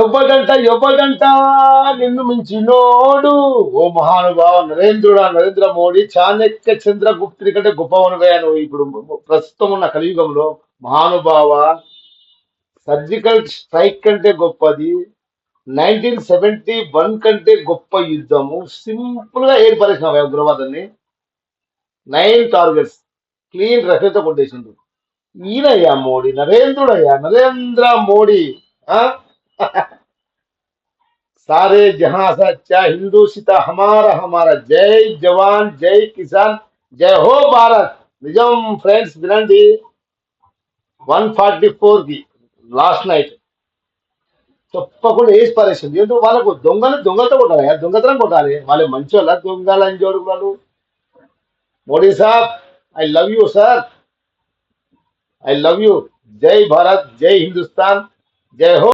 ఎవ్వడంట నిన్ను మించినోడు. ఓ మహానుభావ నరేంద్రుడా, నరేంద్ర మోడీ చాణక్య చంద్రగుప్తుడి కంటే గొప్పవనువయ్యా నువ్వు ఇప్పుడు ప్రస్తుతం ఉన్న కలియుగంలో. మహానుభావ, సర్జికల్ స్ట్రైక్ కంటే గొప్పది, 1971 కంటే గొప్ప యుద్ధము. సింపుల్ గా ఏర్పరిచిన ఉగ్రవాదాన్ని 9 టార్గెట్స్ క్లీన్ రఫేల్తో కొట్టేసిండు. ఈయనయ్యా మోడీ, నరేంద్రుడయ్యా, నరేంద్ర మోడీ. ఆ सारे जहां सच्चा हिंदू सीता हमारा हमारा जय जवान जय किसान जय हो భారత్. నిజం ఫ్రెండ్స్ వినండి. 144కి లాస్ట్ నైట్ తప్పకుండా వేసి పారేసింది. ఎందుకు వాళ్ళకు దొంగలతో కొట్టాలి, దొంగతనం కొట్టాలి. వాళ్ళు మంచి వాళ్ళ దొంగలని జోడు వాళ్ళు. మోడీ సాబ్, I love you sir, I love you. జై భారత్, జై హిందుస్థాన్, జై హో.